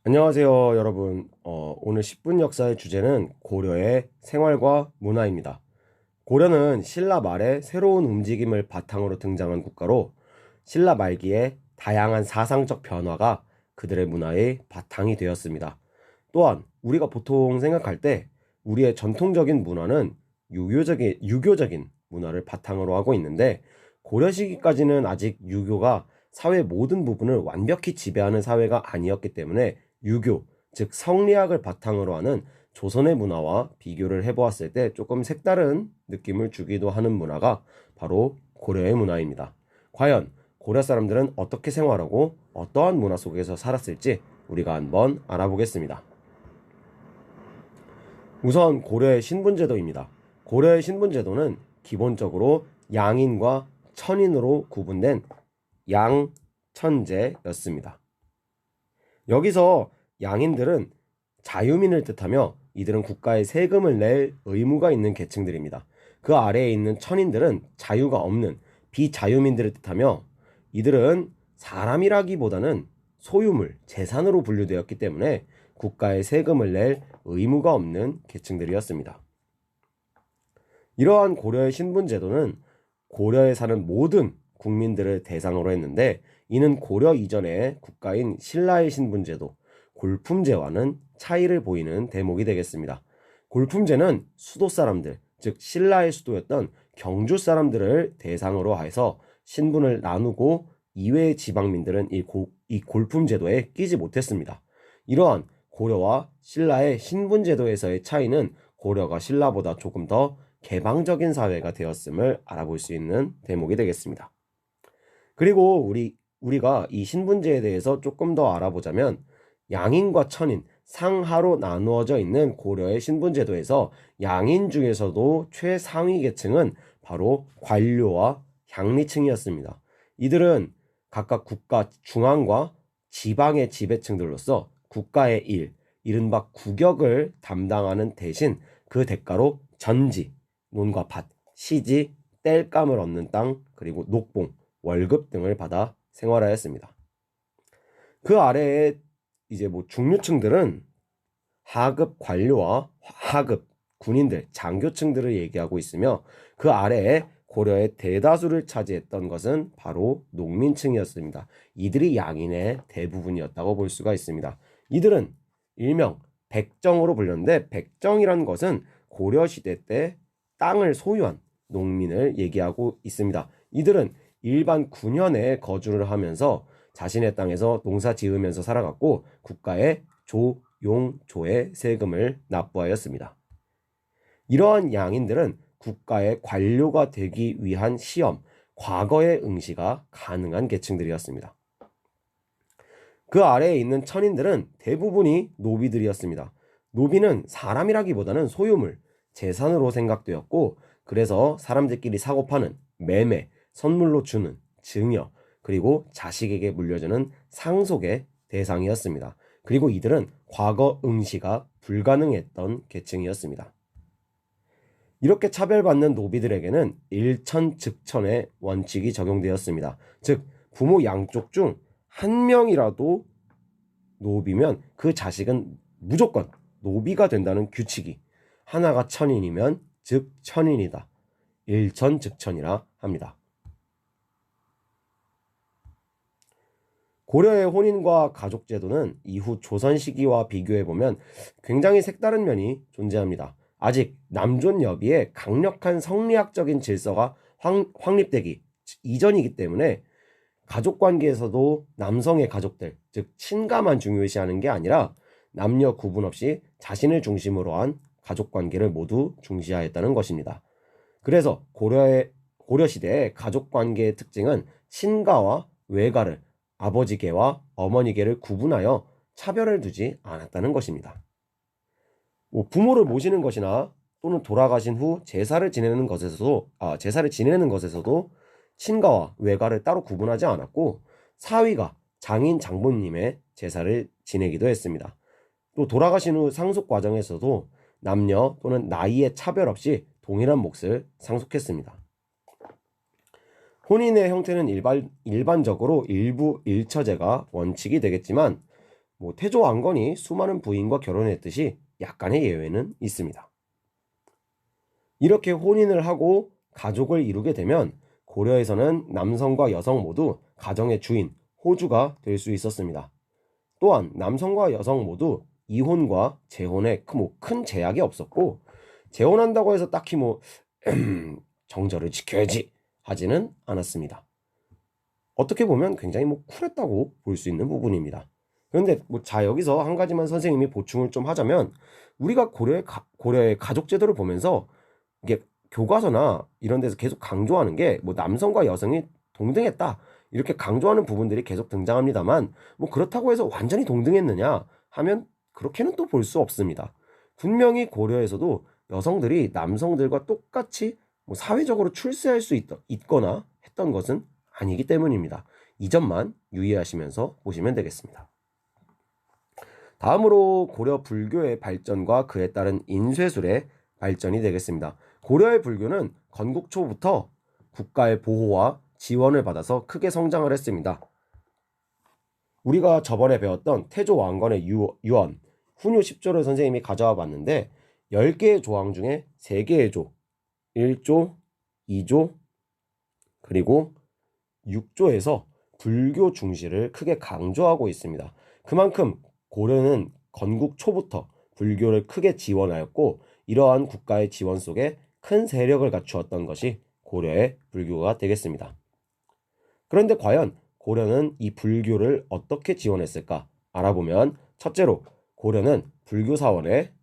안녕하세요, 여러분. 오늘 10분 역사의 주제는 고려의 생활과 문화입니다. 고려는 신라 말에 새로운 움직임을 바탕으로 등장한 국가로 신라 말기에 다양한 사상적 변화가 그들의 문화의 바탕이 되었습니다. 또한 우리가 보통 생각할 때 우리의 전통적인 문화는 유교적인 문화를 바탕으로 하고 있는데 고려 시기까지는 아직 유교가 사회 모든 부분을 완벽히 지배하는 사회가 아니었기 때문에 유교, 즉 성리학을 바탕으로 하는 조선의 문화와 비교를 해보았을 때 조금 색다른 느낌을 주기도 하는 문화가 바로 고려의 문화입니다. 과연 고려 사람들은 어떻게 생활하고 어떠한 문화 속에서 살았을지 우리가 한번 알아보겠습니다. 우선 고려의 신분제도입니다. 고려의 신분제도는 기본적으로 양인과 천인으로 구분된 양천제였습니다. 여기서 양인들은 자유민을 뜻하며 이들은 국가에 세금을 낼 의무가 있는 계층들입니다. 그 아래에 있는 천인들은 자유가 없는 비자유민들을 뜻하며 이들은 사람이라기보다는 소유물, 재산으로 분류되었기 때문에 국가에 세금을 낼 의무가 없는 계층들이었습니다. 이러한 고려의 신분제도는 고려에 사는 모든 국민들을 대상으로 했는데 이는 고려 이전의 국가인 신라의 신분제도, 골품제와는 차이를 보이는 대목이 되겠습니다. 골품제는 수도 사람들, 즉 신라의 수도였던 경주 사람들을 대상으로 해서 신분을 나누고 이외의 지방민들은 이 골품제도에 끼지 못했습니다. 이러한 고려와 신라의 신분제도에서의 차이는 고려가 신라보다 조금 더 개방적인 사회가 되었음을 알아볼 수 있는 대목이 되겠습니다. 그리고 우리가 이 신분제에 대해서 조금 더 알아보자면 양인과 천인, 상하로 나누어져 있는 고려의 신분제도에서 양인 중에서도 최상위 계층은 바로 관료와 향리층이었습니다. 이들은 각각 국가 중앙과 지방의 지배층들로서 국가의 일, 이른바 국역을 담당하는 대신 그 대가로 전지, 논과 밭, 시지, 땔감을 얻는 땅, 그리고 녹봉, 월급 등을 받아 생활하였습니다. 그 아래에 이제 중류층들은 하급 관료와 하급 군인들, 장교층들을 얘기하고 있으며 그 아래에 고려의 대다수를 차지했던 것은 바로 농민층이었습니다. 이들이 양인의 대부분이었다고 볼 수가 있습니다. 이들은 일명 백정으로 불렸는데 백정이란 것은 고려시대 때 땅을 소유한 농민을 얘기하고 있습니다. 이들은 일반 군현에 거주를 하면서 자신의 땅에서 농사 지으면서 살아갔고 국가의 조, 용, 조의 세금을 납부하였습니다. 이러한 양인들은 국가의 관료가 되기 위한 시험, 과거의 응시가 가능한 계층들이었습니다. 그 아래에 있는 천인들은 대부분이 노비들이었습니다. 노비는 사람이라기보다는 소유물, 재산으로 생각되었고 그래서 사람들끼리 사고 파는 매매, 선물로 주는 증여, 그리고 자식에게 물려주는 상속의 대상이었습니다. 그리고 이들은 과거 응시가 불가능했던 계층이었습니다. 이렇게 차별받는 노비들에게는 일천즉천의 원칙이 적용되었습니다. 즉 부모 양쪽 중 한 명이라도 노비면 그 자식은 무조건 노비가 된다는 규칙이 하나가 천인이면 즉 천인이다. 일천즉천이라 합니다. 고려의 혼인과 가족제도는 이후 조선 시기와 비교해보면 굉장히 색다른 면이 존재합니다. 아직 남존 여비의 강력한 성리학적인 질서가 확립되기 이전이기 때문에 가족관계에서도 남성의 가족들, 즉 친가만 중요시하는 게 아니라 남녀 구분 없이 자신을 중심으로 한 가족관계를 모두 중시하였다는 것입니다. 그래서 고려시대의 가족관계의 특징은 친가와 외가를 아버지계와 어머니계를 구분하여 차별을 두지 않았다는 것입니다. 부모를 모시는 것이나 또는 돌아가신 후 제사를 지내는 것에서도 친가와 외가를 따로 구분하지 않았고 사위가 장인 장모님의 제사를 지내기도 했습니다. 또 돌아가신 후 상속 과정에서도 남녀 또는 나이에 차별 없이 동일한 몫을 상속했습니다. 혼인의 형태는 일반적으로 일부 일처제가 원칙이 되겠지만 뭐 태조 왕건이 수많은 부인과 결혼했듯이 약간의 예외는 있습니다. 이렇게 혼인을 하고 가족을 이루게 되면 고려에서는 남성과 여성 모두 가정의 주인, 호주가 될 수 있었습니다. 또한 남성과 여성 모두 이혼과 재혼에 큰 제약이 없었고, 재혼한다고 해서 딱히 정절을 지켜야지 하지는 않았습니다. 어떻게 보면 굉장히 쿨했다고 볼 수 있는 부분입니다. 그런데 여기서 한 가지만 선생님이 보충을 좀 하자면, 우리가 고려의 가족 제도를 보면서 이게 교과서나 이런 데서 계속 강조하는 게 남성과 여성이 동등했다 이렇게 강조하는 부분들이 계속 등장합니다만, 그렇다고 해서 완전히 동등했느냐 하면 그렇게는 또 볼 수 없습니다. 분명히 고려에서도 여성들이 남성들과 똑같이 사회적으로 출세할 수 있거나 했던 것은 아니기 때문입니다. 이 점만 유의하시면서 보시면 되겠습니다. 다음으로 고려 불교의 발전과 그에 따른 인쇄술의 발전이 되겠습니다. 고려의 불교는 건국 초부터 국가의 보호와 지원을 받아서 크게 성장을 했습니다. 우리가 저번에 배웠던 태조 왕건의 유언, 훈유 10조를 선생님이 가져와 봤는데, 10개의 조항 중에 3개의 조, 1조, 2조, 그리고 6조에서 불교 중시를 크게 강조하고 있습니다. 그만큼 고려는 건국 초부터 불교를 크게 지원하였고, 이러한 국가의 지원 속에 큰 세력을 갖추었던 것이 고려의 불교가 되겠습니다. 그런데 과연 고려는 이 불교를 어떻게 지원했을까 알아보면, 첫째로 고려는 불교 사원에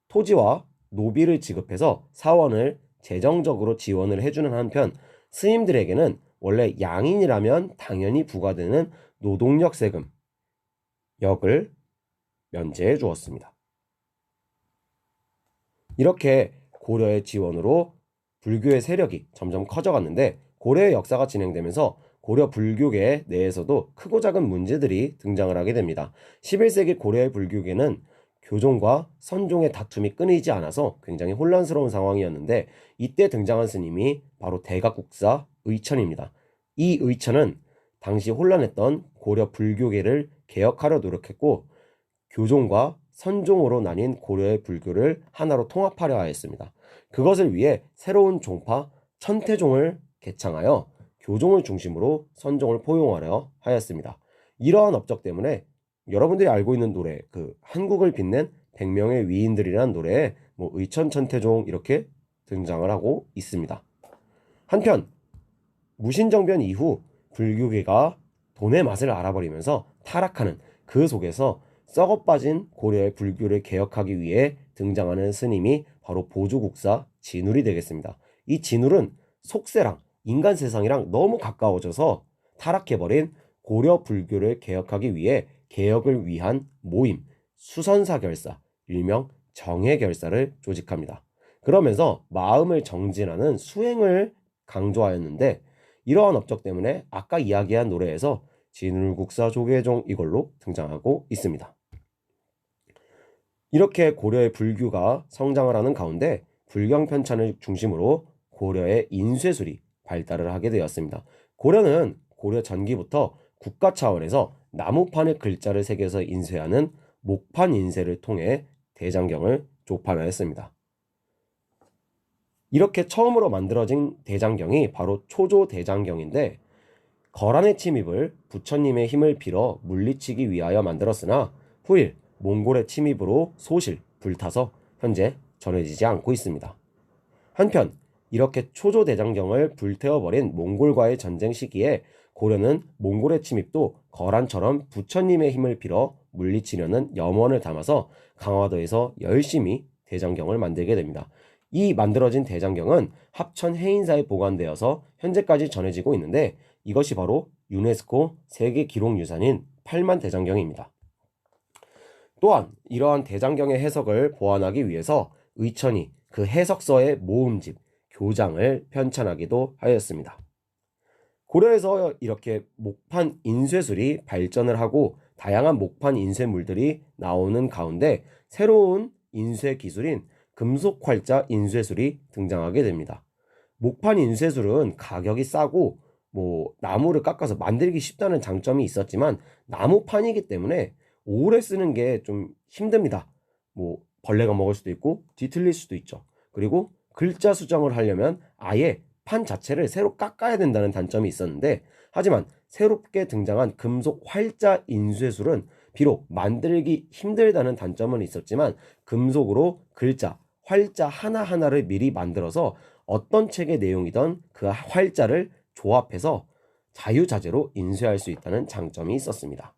토지와 노비를 지급해서 사원을 재정적으로 지원을 해주는 한편, 스님들에게는 원래 양인이라면 당연히 부과되는 노동력 세금 역을 면제해 주었습니다. 이렇게 고려의 지원으로 불교의 세력이 점점 커져갔는데, 고려의 역사가 진행되면서 고려 불교계 내에서도 크고 작은 문제들이 등장을 하게 됩니다. 11세기 고려의 불교계는 교종과 선종의 다툼이 끊이지 않아서 굉장히 혼란스러운 상황이었는데, 이때 등장한 스님이 바로 대각국사 의천입니다. 이 의천은 당시 혼란했던 고려 불교계를 개혁하려 노력했고, 교종과 선종으로 나뉜 고려의 불교를 하나로 통합하려 하였습니다. 그것을 위해 새로운 종파 천태종을 개창하여 교종을 중심으로 선종을 포용하려 하였습니다. 이러한 업적 때문에 여러분들이 알고 있는 노래, 한국을 빛낸 100명의 위인들이라는 노래에 의천 천태종 이렇게 등장을 하고 있습니다. 한편 무신정변 이후 불교계가 돈의 맛을 알아버리면서 타락하는 그 속에서 썩어빠진 고려의 불교를 개혁하기 위해 등장하는 스님이 바로 보조국사 진울이 되겠습니다. 이 진울은 속세랑 인간 세상이랑 너무 가까워져서 타락해버린 고려 불교를 개혁하기 위해 개혁을 위한 모임, 수선사결사, 일명 정해결사를 조직합니다. 그러면서 마음을 정진하는 수행을 강조하였는데, 이러한 업적 때문에 아까 이야기한 노래에서 진울국사 조계종 이걸로 등장하고 있습니다. 이렇게 고려의 불교가 성장을 하는 가운데 불경편찬을 중심으로 고려의 인쇄술이 발달을 하게 되었습니다. 고려는 고려 전기부터 국가 차원에서 나무판에 글자를 새겨서 인쇄하는 목판 인쇄를 통해 대장경을 조판하였습니다. 이렇게 처음으로 만들어진 대장경이 바로 초조대장경인데, 거란의 침입을 부처님의 힘을 빌어 물리치기 위하여 만들었으나 후일 몽골의 침입으로 소실, 불타서 현재 전해지지 않고 있습니다. 한편 이렇게 초조대장경을 불태워버린 몽골과의 전쟁 시기에 고려는 몽골의 침입도 거란처럼 부처님의 힘을 빌어 물리치려는 염원을 담아서 강화도에서 열심히 대장경을 만들게 됩니다. 이 만들어진 대장경은 합천 해인사에 보관되어서 현재까지 전해지고 있는데, 이것이 바로 유네스코 세계기록유산인 8만 대장경입니다. 또한 이러한 대장경의 해석을 보완하기 위해서 의천이 그 해석서의 모음집, 교장을 편찬하기도 하였습니다. 고려에서 이렇게 목판 인쇄술이 발전을 하고 다양한 목판 인쇄물들이 나오는 가운데 새로운 인쇄 기술인 금속활자 인쇄술이 등장하게 됩니다. 목판 인쇄술은 가격이 싸고 나무를 깎아서 만들기 쉽다는 장점이 있었지만, 나무판이기 때문에 오래 쓰는 게 좀 힘듭니다. 뭐 벌레가 먹을 수도 있고 뒤틀릴 수도 있죠. 그리고 글자 수정을 하려면 아예 판 자체를 새로 깎아야 된다는 단점이 있었는데, 하지만 새롭게 등장한 금속 활자 인쇄술은 비록 만들기 힘들다는 단점은 있었지만 금속으로 글자, 활자 하나하나를 미리 만들어서 어떤 책의 내용이든 그 활자를 조합해서 자유자재로 인쇄할 수 있다는 장점이 있었습니다.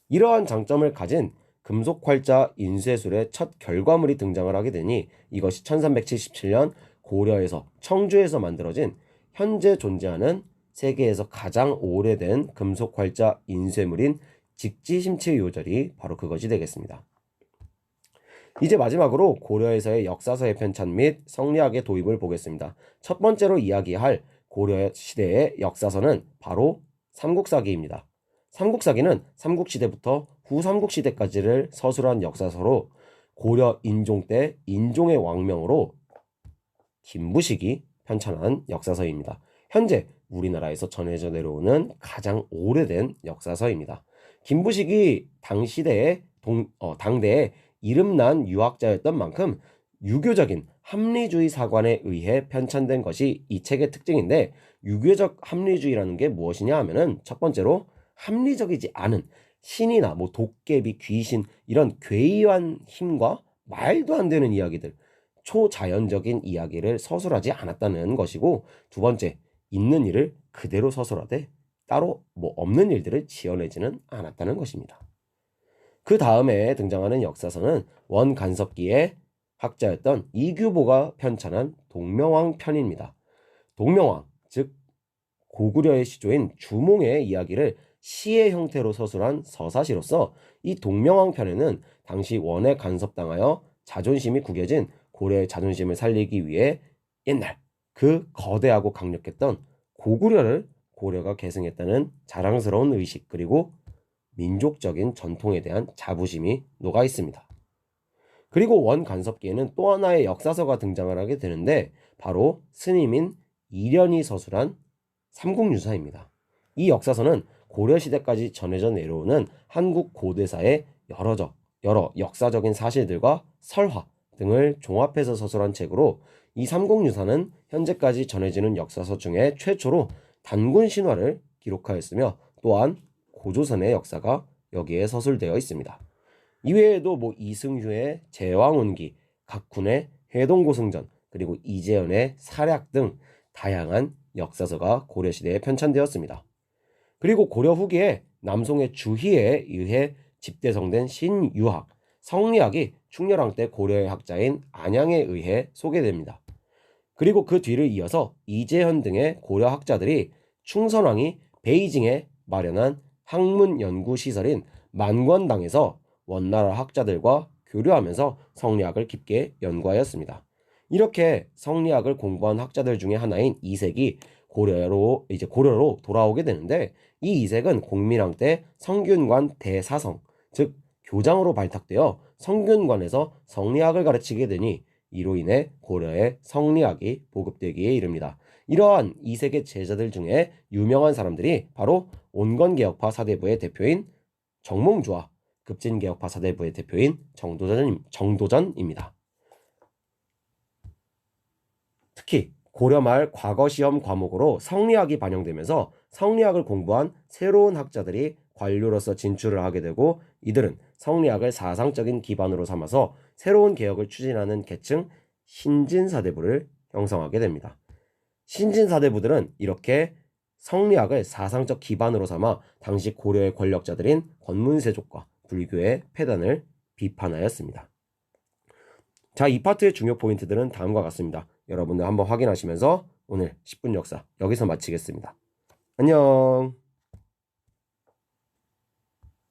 이러한 장점을 가진 금속 활자 인쇄술의 첫 결과물이 등장을 하게 되니 이것이 1377년 고려에서 청주에서 만들어진 현재 존재하는 세계에서 가장 오래된 금속 활자 인쇄물인 직지심체 요절이 바로 그것이 되겠습니다. 이제 마지막으로 고려에서의 역사서의 편찬 및 성리학의 도입을 보겠습니다. 첫 번째로 이야기할 고려 시대의 역사서는 바로 삼국사기입니다. 삼국사기는 삼국시대부터 후삼국시대까지를 서술한 역사서로 고려 인종 때 인종의 왕명으로 김부식이 편찬한 역사서입니다. 현재 우리나라에서 전해져 내려오는 가장 오래된 역사서입니다. 김부식이 당대에 이름난 유학자였던 만큼 유교적인 합리주의 사관에 의해 편찬된 것이 이 책의 특징인데, 유교적 합리주의라는 게 무엇이냐 하면은 첫 번째로 합리적이지 않은 신이나 뭐 도깨비, 귀신 이런 괴이한 힘과 말도 안 되는 이야기들, 초자연적인 이야기를 서술하지 않았다는 것이고, 두 번째, 있는 일을 그대로 서술하되 따로 뭐 없는 일들을 지어내지는 않았다는 것입니다. 그 다음에 등장하는 역사서는 원간섭기의 학자였던 이규보가 편찬한 동명왕 편입니다. 동명왕, 즉 고구려의 시조인 주몽의 이야기를 시의 형태로 서술한 서사시로서 이 동명왕 편에는 당시 원에 간섭당하여 자존심이 구겨진 고려의 자존심을 살리기 위해 옛날 그 거대하고 강력했던 고구려를 고려가 계승했다는 자랑스러운 의식, 그리고 민족적인 전통에 대한 자부심이 녹아 있습니다. 그리고 원간섭기에는 또 하나의 역사서가 등장을 하게 되는데 바로 스님인 이련이 서술한 삼국유사입니다. 이 역사서는 고려시대까지 전해져 내려오는 한국 고대사의 여러 역사적인 사실들과 설화 등을 종합해서 서술한 책으로, 이 삼국유사는 현재까지 전해지는 역사서 중에 최초로 단군 신화를 기록하였으며 또한 고조선의 역사가 여기에 서술되어 있습니다. 이외에도 뭐 이승휴의 제왕운기, 각훈의 해동고승전, 그리고 이재현의 사략 등 다양한 역사서가 고려시대에 편찬되었습니다. 그리고 고려 후기에 남송의 주희에 의해 집대성된 신유학, 성리학이 충렬왕 때 고려의 학자인 안양에 의해 소개됩니다. 그리고 그 뒤를 이어서 이재현 등의 고려 학자들이 충선왕이 베이징에 마련한 학문 연구 시설인 만권당에서 원나라 학자들과 교류하면서 성리학을 깊게 연구하였습니다. 이렇게 성리학을 공부한 학자들 중에 하나인 이색이 고려로 돌아오게 되는데, 이 이색은 공민왕 때 성균관 대사성, 즉 교장으로 발탁되어 성균관에서 성리학을 가르치게 되니 이로 인해 고려의 성리학이 보급되기에 이릅니다. 이러한 이색의 제자들 중에 유명한 사람들이 바로 온건개혁파 사대부의 대표인 정몽주와 급진개혁파 사대부의 대표인 정도전입니다. 특히 고려 말 과거시험 과목으로 성리학이 반영되면서 성리학을 공부한 새로운 학자들이 관료로서 진출을 하게 되고, 이들은 성리학을 사상적인 기반으로 삼아서 새로운 개혁을 추진하는 계층 신진사대부를 형성하게 됩니다. 신진사대부들은 이렇게 성리학을 사상적 기반으로 삼아 당시 고려의 권력자들인 권문세족과 불교의 폐단을 비판하였습니다. 자, 이 파트의 중요 포인트들은 다음과 같습니다. 여러분들 한번 확인하시면서 오늘 10분 역사 여기서 마치겠습니다. 안녕.